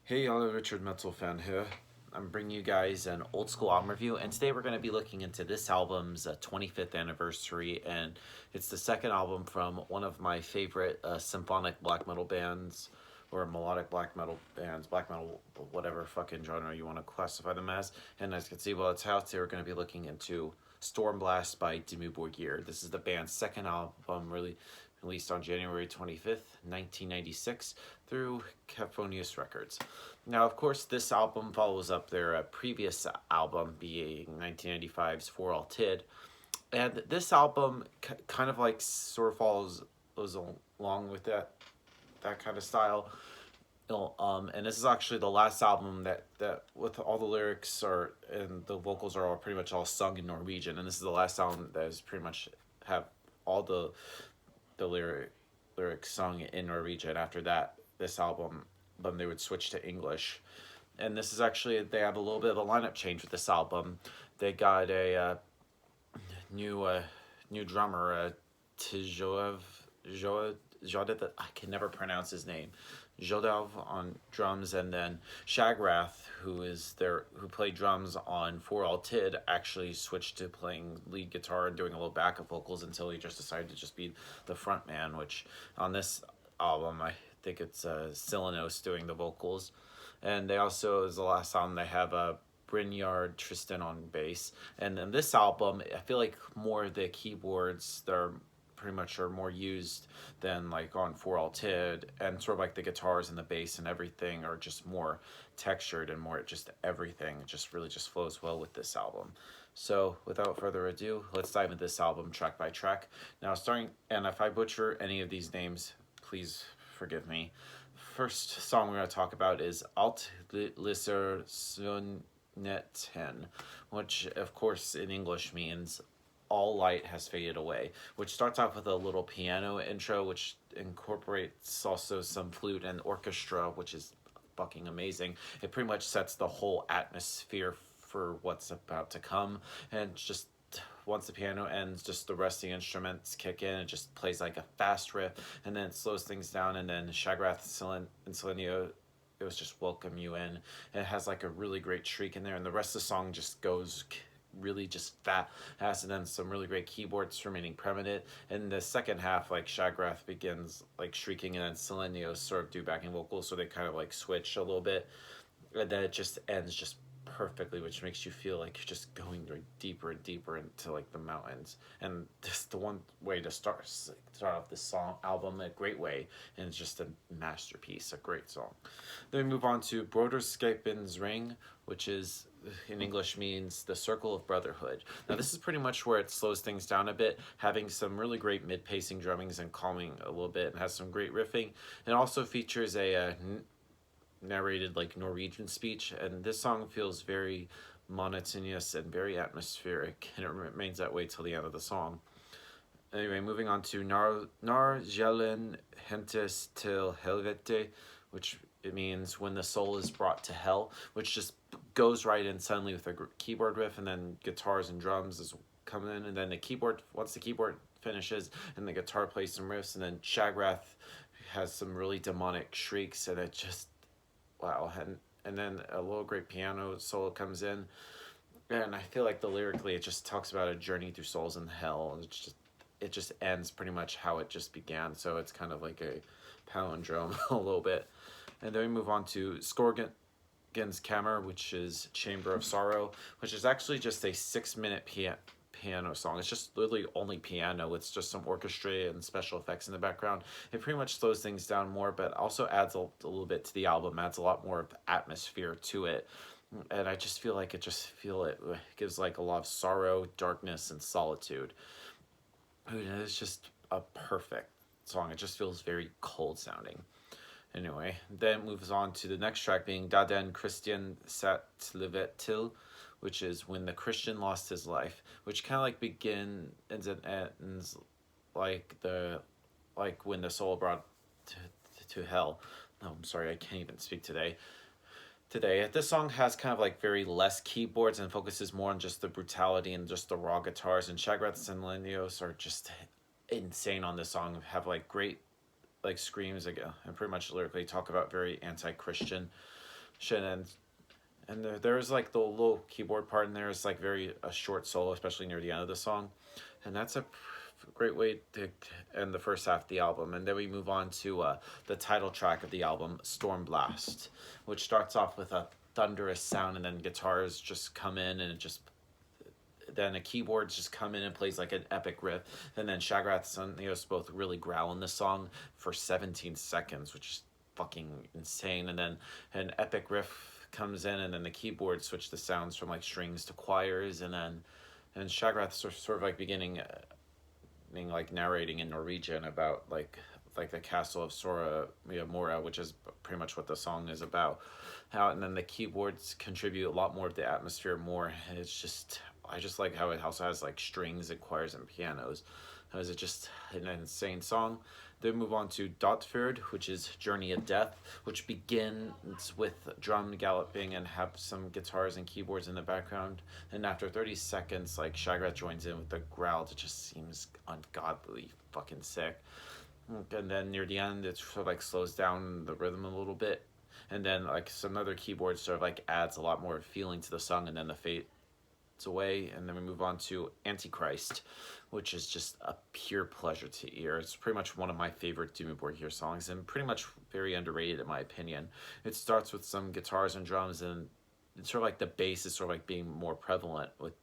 Hey y'all, Richard Metal fan here. I'm bringing you guys an old school album review, and today we're going to be looking into this album's 25th anniversary, and it's the second album from one of my favorite symphonic black metal bands, or melodic black metal bands, black metal, whatever fucking genre you want to classify them as. And as you can see, while it's out there, we're going to be looking into Stormblast by Dimmu Borgir. This is the band's second album, really released on January 25th, 1996, through Cephonius Records. Now, of course, this album follows up their previous album, being 1995's For All Tid. And this album kind of like sort of follows along with that kind of style. And this is actually the last album that with all the lyrics are and the vocals are all pretty much all sung in Norwegian, and this is the last album that is pretty much have all the lyrics sung in Norwegian. After that, this album, then they would switch to English, and this is actually they have a little bit of a lineup change with this album. They got a new drummer, Tijoev Jodev. I can never pronounce his name. Jodev on drums, and then Shagrath, who played drums on For All Tid, actually switched to playing lead guitar and doing a little backup vocals until he just decided to just be the front man, which on this album I think it's Silenos doing the vocals. And they also, is the last album, they have Brynjard Tristan on bass. And then this album, I feel like more of the keyboards, they're pretty much are more used than like on For All Tid, and sort of like the guitars and the bass and everything are just more textured and more just everything just really just flows well with this album. So without further ado, let's dive into this album track by track. Now starting, and if I butcher any of these names, please forgive me. First song we're going to talk about is Alt Lisser Sunneten, which of course in English means all light has faded away, which starts off with a little piano intro, which incorporates also some flute and orchestra, which is fucking amazing. It pretty much sets the whole atmosphere for what's about to come, and just once the piano ends, just the rest of the instruments kick in. It just plays like a fast riff, and then it slows things down, and then Shagrath and Selenio, it was just welcome you in. And it has like a really great shriek in there, and the rest of the song just goes really just fast, and then some really great keyboards remaining permanent. And the second half, like Shagrath begins like shrieking, and then Selenio sort of do backing vocals, so they kind of like switch a little bit, and then it just ends just perfectly, which makes you feel like you're just going like deeper and deeper into like the mountains. And just the one way to start off this song album a great way, and it's just a masterpiece, a great song. Then we move on to Broderskapens Ring, which is in English means the Circle of Brotherhood. Now this is pretty much where it slows things down a bit, having some really great mid-pacing drummings and calming a little bit, and has some great riffing. It also features a narrated like Norwegian speech, and this song feels very monotonous and very atmospheric, and it remains that way till the end of the song. Anyway, moving on to Nar Jelen Hentes til Helvete, which it means when the soul is brought to hell, which just goes right in suddenly with a keyboard riff, and then guitars and drums is coming in, and then the keyboard, once the keyboard finishes and the guitar plays some riffs, and then Shagrath has some really demonic shrieks, and it just wow. And then a little great piano solo comes in, and I feel like lyrically it just talks about a journey through souls in hell, and it just ends pretty much how it just began, so it's kind of like a palindrome a little bit. And then we move on to Skorgen's Kammer, which is Chamber of Sorrow, which is actually just a 6-minute piano song. It's just literally only piano with just some orchestra and special effects in the background. It pretty much slows things down more, but also adds a little bit to the album, adds a lot more of atmosphere to it. And I just feel like it gives like a lot of sorrow, darkness, and solitude. It's just a perfect song. It just feels very cold sounding. Anyway, then moves on to the next track being Daden Christian Sat Livet Til, which is when the Christian lost his life, which kind of like begins and ends like when the soul brought to hell. Oh, I'm sorry, I can't even speak today. This song has kind of like very less keyboards and focuses more on just the brutality and just the raw guitars. And Shagrath and Lenios are just insane on this song. Have like great like screams again, and pretty much lyrically talk about very anti-Christian. shit. And there's like the little keyboard part in there is like a short solo, especially near the end of the song, and that's a great way to end the first half of the album. And then we move on to the title track of the album, Stormblast, which starts off with a thunderous sound, and then guitars just come in, and it just then the keyboards just come in and plays like an epic riff, and then Shagrath and Neos both really growl in the song for 17 seconds, which is fucking insane. And then an epic riff comes in, and then the keyboard switch the sounds from like strings to choirs, and then and Shagrath sort of like beginning being like narrating in Norwegian about like the castle of Sora Mora, which is pretty much what the song is about. How and then the keyboards contribute a lot more of the atmosphere more. And it's just I just like how it also has like strings and choirs and pianos. Is it just an insane song? Then move on to Dotfjord, which is Journey of Death, which begins with drum galloping and have some guitars and keyboards in the background. And after 30 seconds, like Shagrath joins in with the growl that just seems ungodly fucking sick. And then near the end, it sort of like slows down the rhythm a little bit. And then like some other keyboards sort of like adds a lot more feeling to the song, and then the fade away. And then we move on to Antichrist, which is just a pure pleasure to ear. It's pretty much one of my favorite Dimmu Borgir songs, and pretty much very underrated in my opinion. It starts with some guitars and drums, and it's sort of like the bass is sort of like being more prevalent with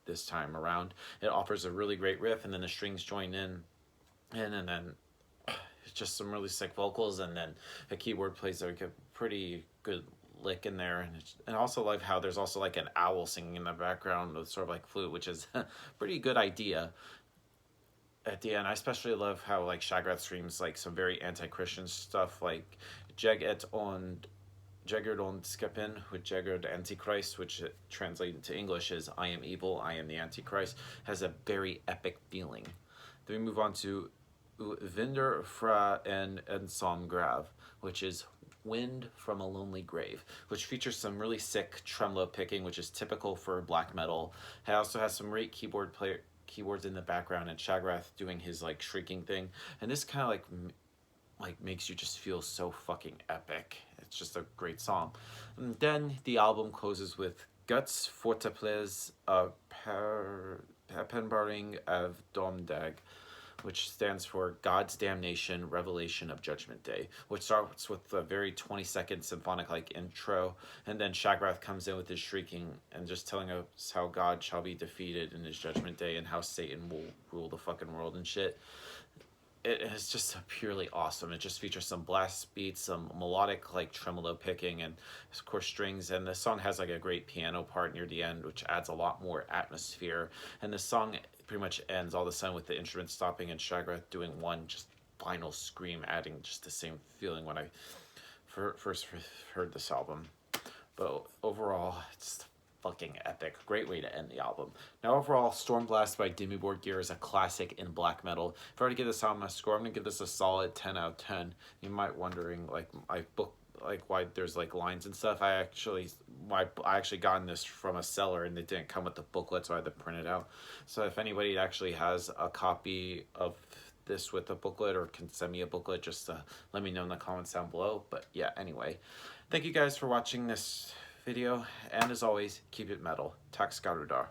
this time around. It offers a really great riff, and then the strings join in, and then just some really sick vocals, and then a keyboard plays like a pretty good lick in there. And I also like how there's also like an owl singing in the background with sort of like flute, which is a pretty good idea at the end. I especially love how like Shagrath streams like some very anti-Christian stuff, like Jegert on Skepin with Jegert Antichrist, which translated into English is I am evil, I am the Antichrist, has a very epic feeling. Then we move on to Vinder fra en Ensom Grav, which is Wind from a Lonely Grave, which features some really sick tremolo picking, which is typical for black metal. It also has some great keyboards in the background, and Shagrath doing his like shrieking thing, and this kind of like makes you just feel so fucking epic. It's just a great song. And then the album closes with Guts Forteples Penbaring of Domdag, which stands for God's Damnation, Revelation of Judgment Day, which starts with a very 20-second symphonic like intro, and then Shagrath comes in with his shrieking and just telling us how God shall be defeated in his judgment day and how Satan will rule the fucking world and shit. It is just purely awesome. It just features some blast beats, some melodic like tremolo picking, and of course strings. And the song has like a great piano part near the end, which adds a lot more atmosphere. And the song pretty much ends all of a sudden with the instrument stopping and Shagrath doing one just final scream, adding just the same feeling when I first heard this album. But overall, it's fucking epic. Great way to end the album. Now overall, Stormblast by Dimmu Borgir is a classic in black metal. If I were to give this album a score, I'm gonna give this a solid 10 out of 10. You might wondering like my book, like why there's like lines and stuff. I actually gotten this from a seller, and it didn't come with the booklet, so I had to print it out. So if anybody actually has a copy of this with a booklet or can send me a booklet, just let me know in the comments down below. But yeah, anyway, thank you guys for watching this video, and as always, keep it metal. Tak Skarudar.